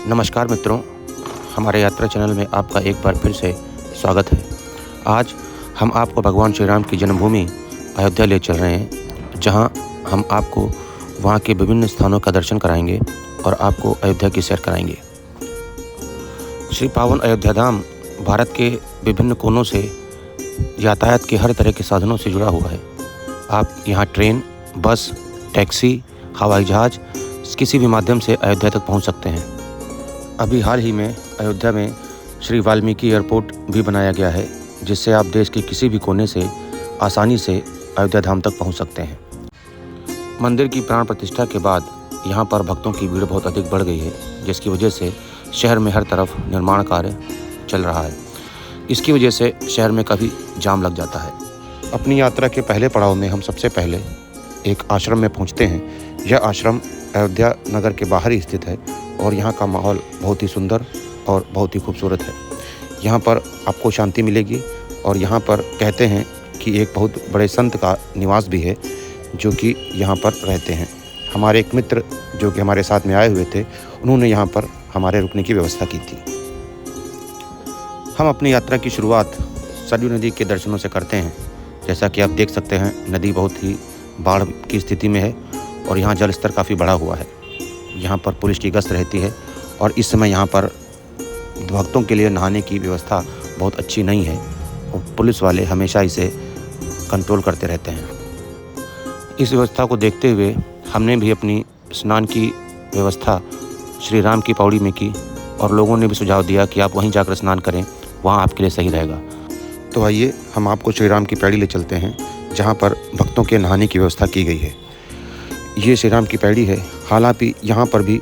नमस्कार मित्रों, हमारे यात्रा चैनल में आपका एक बार फिर से स्वागत है। आज हम आपको भगवान श्री राम की जन्मभूमि अयोध्या ले चल रहे हैं, जहां हम आपको वहां के विभिन्न स्थानों का दर्शन कराएंगे और आपको अयोध्या की सैर कराएंगे। श्री पावन अयोध्या धाम भारत के विभिन्न कोनों से यातायात के हर तरह के साधनों से जुड़ा हुआ है। आप यहाँ ट्रेन, बस, टैक्सी, हवाई जहाज़ किसी भी माध्यम से अयोध्या तक पहुँच सकते हैं। अभी हाल ही में अयोध्या में श्री वाल्मीकि एयरपोर्ट भी बनाया गया है, जिससे आप देश के किसी भी कोने से आसानी से अयोध्या धाम तक पहुंच सकते हैं। मंदिर की प्राण प्रतिष्ठा के बाद यहां पर भक्तों की भीड़ बहुत अधिक बढ़ गई है, जिसकी वजह से शहर में हर तरफ निर्माण कार्य चल रहा है। इसकी वजह से शहर में काफ़ी जाम लग जाता है। अपनी यात्रा के पहले पड़ाव में हम सबसे पहले एक आश्रम में पहुँचते हैं। यह आश्रम अयोध्या नगर के बाहर ही स्थित है और यहाँ का माहौल बहुत ही सुंदर और बहुत ही खूबसूरत है। यहाँ पर आपको शांति मिलेगी और यहाँ पर कहते हैं कि एक बहुत बड़े संत का निवास भी है, जो कि यहाँ पर रहते हैं। हमारे एक मित्र जो कि हमारे साथ में आए हुए थे, उन्होंने यहाँ पर हमारे रुकने की व्यवस्था की थी। हम अपनी यात्रा की शुरुआत सरयू नदी के दर्शनों से करते हैं। जैसा कि आप देख सकते हैं, नदी बहुत ही बाढ़ की स्थिति में है और यहाँ जल स्तर काफ़ी बढ़ा हुआ है। यहाँ पर पुलिस की गश्त रहती है और इस समय यहाँ पर भक्तों के लिए नहाने की व्यवस्था बहुत अच्छी नहीं है और पुलिस वाले हमेशा इसे कंट्रोल करते रहते हैं। इस व्यवस्था को देखते हुए हमने भी अपनी स्नान की व्यवस्था श्री राम की पौड़ी में की और लोगों ने भी सुझाव दिया कि आप वहीं जाकर स्नान करें, वहाँ आपके लिए सही रहेगा। तो आइए हम आपको श्री राम की पैड़ी ले चलते हैं, जहाँ पर भक्तों के नहाने की व्यवस्था की गई है। ये श्री राम की पैड़ी है। हालांकि यहाँ पर भी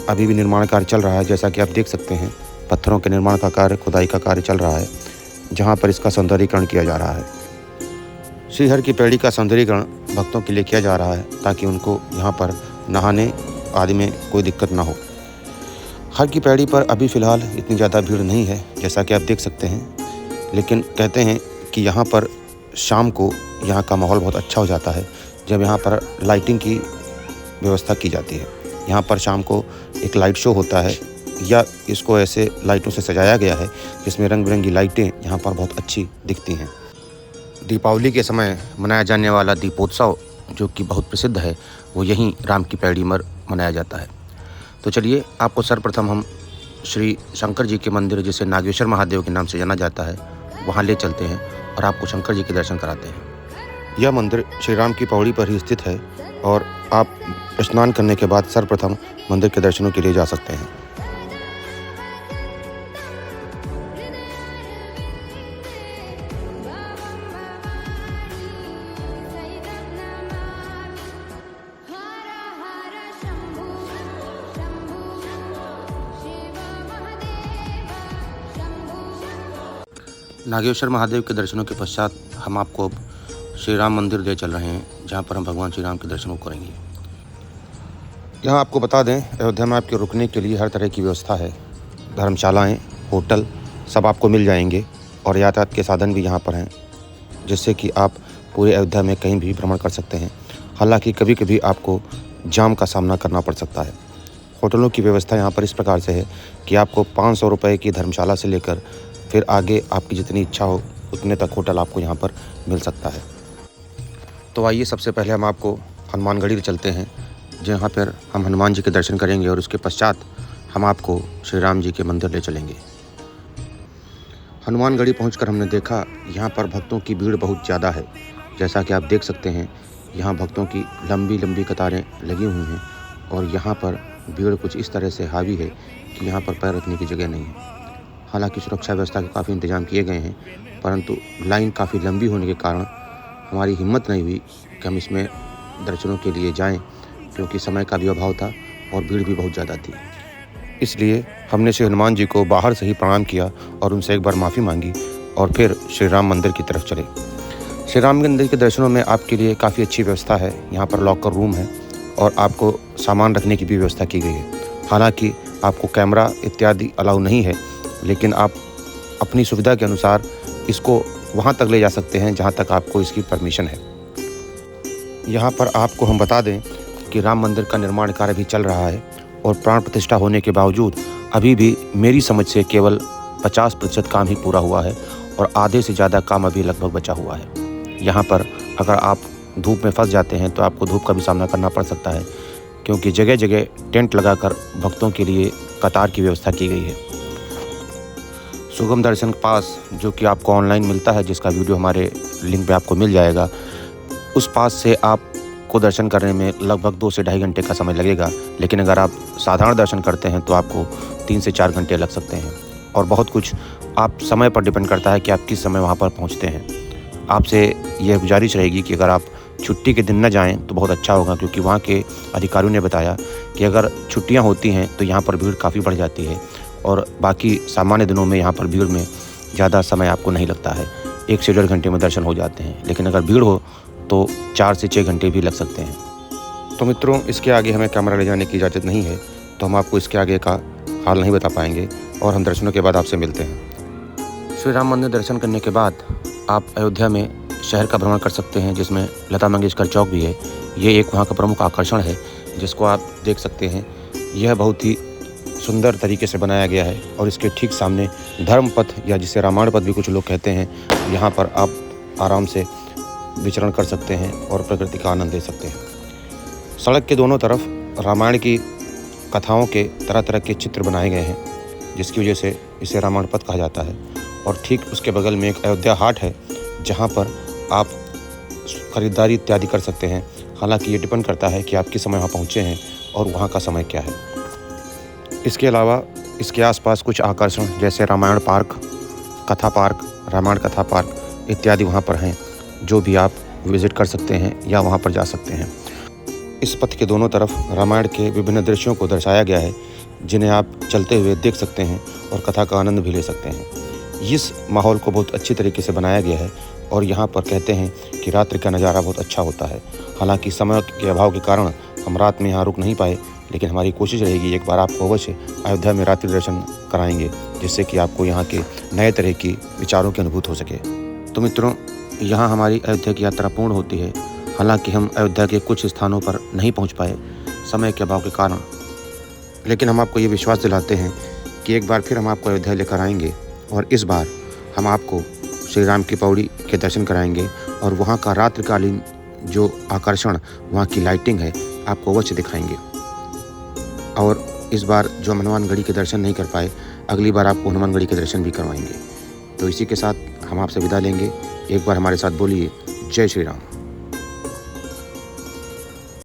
अभी भी निर्माण कार्य चल रहा है। जैसा कि आप देख सकते हैं, पत्थरों के निर्माण का कार्य, खुदाई का कार्य चल रहा है, जहाँ पर इसका सौंदर्यीकरण किया जा रहा है। श्रीहर की पैड़ी का सौंदर्यीकरण भक्तों के लिए किया जा रहा है, ताकि उनको यहाँ पर नहाने आदि में कोई दिक्कत ना हो। हर की पैड़ी पर अभी फ़िलहाल इतनी ज़्यादा भीड़ नहीं है, जैसा कि आप देख सकते हैं, लेकिन कहते हैं कि यहाँ पर शाम को यहाँ का माहौल बहुत अच्छा हो जाता है, जब यहाँ पर लाइटिंग की व्यवस्था की जाती है। यहाँ पर शाम को एक लाइट शो होता है, या इसको ऐसे लाइटों से सजाया गया है जिसमें रंग बिरंगी लाइटें यहाँ पर बहुत अच्छी दिखती हैं। दीपावली के समय मनाया जाने वाला दीपोत्सव, जो कि बहुत प्रसिद्ध है, वो यहीं राम की पैड़ी पर मनाया जाता है। तो चलिए, आपको सर्वप्रथम हम श्री शंकर जी के मंदिर, जिसे नागेश्वर महादेव के नाम से जाना जाता है, वहाँ ले चलते हैं और आपको शंकर जी के दर्शन कराते हैं। यह मंदिर श्री राम की पौड़ी पर ही स्थित है और आप स्नान करने के बाद सर्वप्रथम मंदिर के दर्शनों के लिए जा सकते हैं। नागेश्वर महादेव के दर्शनों के पश्चात हम आपको श्री राम मंदिर ले चल रहे हैं, जहां पर हम भगवान श्री राम के दर्शनों करेंगे। यहाँ आपको बता दें, अयोध्या में आपके रुकने के लिए हर तरह की व्यवस्था है। धर्मशालाएं, होटल सब आपको मिल जाएंगे और यातायात के साधन भी यहाँ पर हैं, जिससे कि आप पूरे अयोध्या में कहीं भी भ्रमण कर सकते हैं। हालांकि कभी कभी आपको जाम का सामना करना पड़ सकता है। होटलों की व्यवस्था यहाँ पर इस प्रकार से है कि आपको 500 रुपये की धर्मशाला से लेकर फिर आगे आपकी जितनी इच्छा हो उतने तक होटल आपको यहाँ पर मिल सकता है। तो आइए, सबसे पहले हम आपको हनुमानगढ़ी चलते हैं, जहाँ पर हम हनुमान जी के दर्शन करेंगे और उसके पश्चात हम आपको श्री राम जी के मंदिर ले चलेंगे। हनुमानगढ़ी पहुंचकर हमने देखा, यहाँ पर भक्तों की भीड़ बहुत ज़्यादा है। जैसा कि आप देख सकते हैं, यहाँ भक्तों की लंबी लंबी कतारें लगी हुई हैं और यहाँ पर भीड़ कुछ इस तरह से हावी है कि यहाँ पर पैर रखने की जगह नहीं है। हालांकि सुरक्षा व्यवस्था के काफ़ी इंतजाम किए गए हैं, परंतु लाइन काफ़ी लंबी होने के कारण हमारी हिम्मत नहीं हुई कि हम इसमें दर्शनों के लिए जाएं, क्योंकि समय का भी अभाव था और भीड़ भी बहुत ज़्यादा थी। इसलिए हमने श्री हनुमान जी को बाहर से ही प्रणाम किया और उनसे एक बार माफ़ी मांगी और फिर श्री राम मंदिर की तरफ चले। श्री राम मंदिर के दर्शनों में आपके लिए काफ़ी अच्छी व्यवस्था है। यहाँ पर लॉकर रूम है और आपको सामान रखने की भी व्यवस्था की गई है। हालाँकि आपको कैमरा इत्यादि अलाउ नहीं है, लेकिन आप अपनी सुविधा के अनुसार इसको वहाँ तक ले जा सकते हैं जहाँ तक आपको इसकी परमिशन है। यहाँ पर आपको हम बता दें कि राम मंदिर का निर्माण कार्य भी चल रहा है और प्राण प्रतिष्ठा होने के बावजूद अभी भी मेरी समझ से केवल 50% काम ही पूरा हुआ है और आधे से ज़्यादा काम अभी लगभग बचा हुआ है। यहाँ पर अगर आप धूप में फंस जाते हैं तो आपको धूप का भी सामना करना पड़ सकता है, क्योंकि जगह जगह टेंट लगाकर भक्तों के लिए कतार की व्यवस्था की गई है। सुगम दर्शन पास जो कि आपको ऑनलाइन मिलता है, जिसका वीडियो हमारे लिंक पे आपको मिल जाएगा, उस पास से आपको दर्शन करने में लगभग 2 से ढाई घंटे का समय लगेगा। लेकिन अगर आप साधारण दर्शन करते हैं तो आपको 3 से 4 घंटे लग सकते हैं। और बहुत कुछ आप समय पर डिपेंड करता है कि आप किस समय वहाँ पर पहुँचते हैं। आपसे यह गुजारिश रहेगी कि अगर आप छुट्टी के दिन न जाएं तो बहुत अच्छा होगा, क्योंकि वहाँ के अधिकारियों ने बताया कि अगर छुट्टियाँ होती हैं तो यहाँ पर भीड़ काफ़ी बढ़ जाती है और बाकी सामान्य दिनों में यहाँ पर भीड़ में ज़्यादा समय आपको नहीं लगता है। 1 से 1.5 घंटे में दर्शन हो जाते हैं, लेकिन अगर भीड़ हो तो 4 से 6 घंटे भी लग सकते हैं। तो मित्रों, इसके आगे हमें कैमरा ले जाने की इजाज़त नहीं है, तो हम आपको इसके आगे का हाल नहीं बता पाएंगे और हम दर्शनों के बाद आपसे मिलते हैं। श्री राम मंदिर दर्शन करने के बाद आप अयोध्या में शहर का भ्रमण कर सकते हैं, जिसमें लता मंगेशकर चौक भी है। ये एक वहाँ का प्रमुख आकर्षण है जिसको आप देख सकते हैं। यह बहुत ही सुंदर तरीके से बनाया गया है और इसके ठीक सामने धर्मपथ या जिसे रामायण पथ भी कुछ लोग कहते हैं, यहाँ पर आप आराम से विचरण कर सकते हैं और प्रकृति का आनंद ले सकते हैं। सड़क के दोनों तरफ रामायण की कथाओं के तरह तरह के चित्र बनाए गए हैं, जिसकी वजह से इसे रामायण पथ कहा जाता है। और ठीक उसके बगल में एक अयोध्या हाट है, जहाँ पर आप खरीदारी इत्यादि कर सकते हैं। हालांकि ये डिपेंड करता है कि आप किस समय वहाँ पहुँचे हैं और वहाँ का समय क्या है। इसके अलावा इसके आसपास कुछ आकर्षण जैसे रामायण पार्क, कथा पार्क, रामायण कथा पार्क इत्यादि वहाँ पर हैं, जो भी आप विज़िट कर सकते हैं या वहाँ पर जा सकते हैं। इस पथ के दोनों तरफ रामायण के विभिन्न दृश्यों को दर्शाया गया है, जिन्हें आप चलते हुए देख सकते हैं और कथा का आनंद भी ले सकते हैं। इस माहौल को बहुत अच्छी तरीके से बनाया गया है और यहाँ पर कहते हैं कि रात्रि का नज़ारा बहुत अच्छा होता है। हालांकि समय के अभाव के कारण हम रात में यहाँ रुक नहीं पाए, लेकिन हमारी कोशिश रहेगी एक बार आपको अवश्य अयोध्या में रात्रि दर्शन कराएंगे, जिससे कि आपको यहाँ के नए तरह की विचारों की अनुभूति हो सके। तो मित्रों, यहाँ हमारी अयोध्या की यात्रा पूर्ण होती है। हालांकि हम अयोध्या के कुछ स्थानों पर नहीं पहुँच पाए समय के अभाव के कारण, लेकिन हम आपको ये विश्वास दिलाते हैं कि एक बार फिर हम आपको अयोध्या लेकर आएंगे और इस बार हम आपको श्री राम की पौड़ी के दर्शन कराएंगे और वहाँ का रात्रिकालीन जो आकर्षण, वहाँ की लाइटिंग है, आपको अवश्य दिखाएंगे। और इस बार जो हम हनुमान गढ़ी के दर्शन नहीं कर पाए, अगली बार आपको हनुमान गढ़ी के दर्शन भी करवाएंगे। तो इसी के साथ हम आपसे विदा लेंगे। एक बार हमारे साथ बोलिए जय श्री राम।